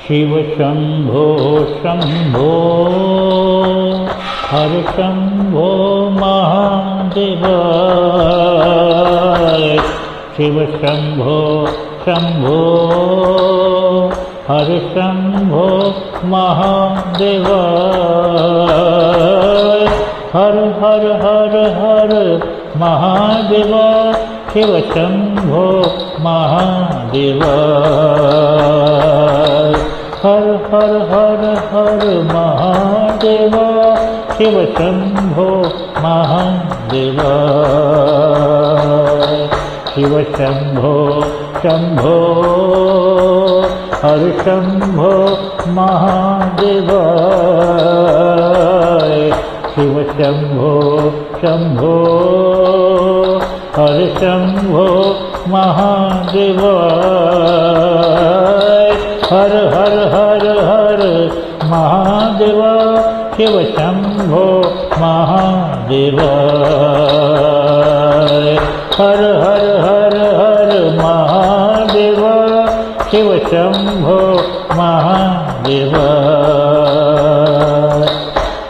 शिव शंभो शंभो हर शंभो महादेव। शिव शंभो शंभो हर शंभो महादेव। हर हर हर हर महादेव। शिव शंभो महादेव। हर हर हर हर महादेव। शिव शंभो महादेव। शिव शंभो शंभो हर शंभो महादेव। शिव शंभो शंभो हर शंभो महादेव। हर हर हर हर महादेव। शिव शंभो महादेव। हर हर हर हर महादेव। शिव शंभो महादेव।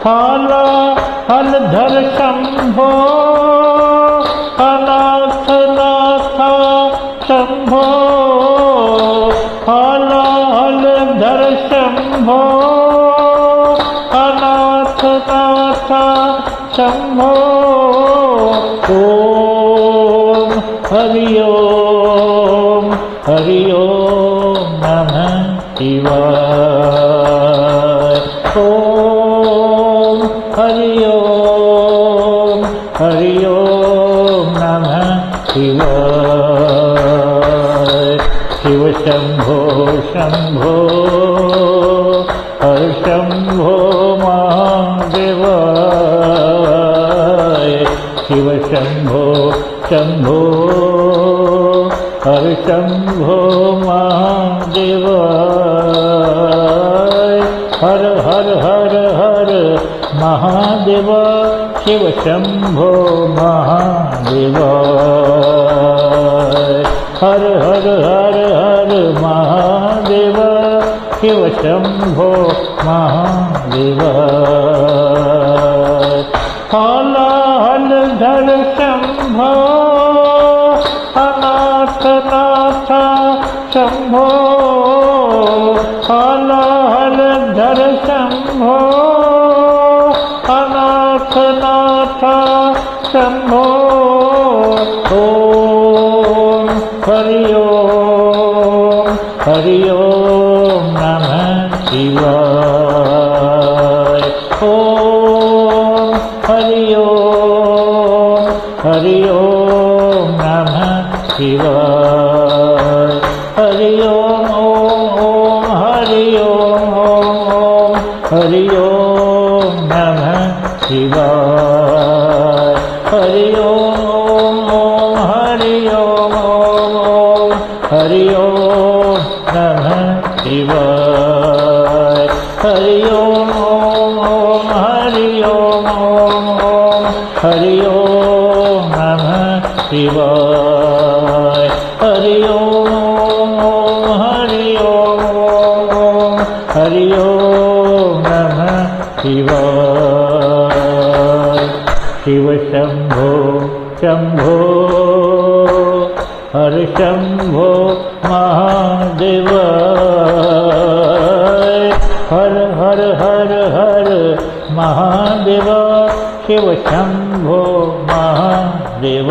हल हलधर शंभो अनाथ नाथ शंभो। हल हलधर शंभो अनाथ नाथ शंभो। ओम हरि ओम नमः शिवाय। ओम हरि ओम नमः शिवाय। शिव शंभो शंभो हर शंभो महादेव। शिव शंभो शंभो हर शंभो महादेव। हर हर हर हर महादेव। शिव शंभो महादेव। हर हर हर हर महादेव। शिव शंभो महादेव। हल हलधर शंभो अनाथ नाथ शंभो। हल हलधर शंभो अनाथ नाथ शंभो। ओम हरि ओम नमः शिवाय। ओम हरि ओम नमः शिवाय। हरि ओम हरि ओम हरि ओम नमः शिवाय। हरि ओम हरि ओम हरि ओम नमः शिवाय। हरि ओम हरि ओम हरि ओम नमः शिवाय। हरि ओम हरि ओम नमः शिवाय। शिव शंभो शंभो हर शंभो महादेव। हर हर हर हर महादेव। शिव शंभो महादेव।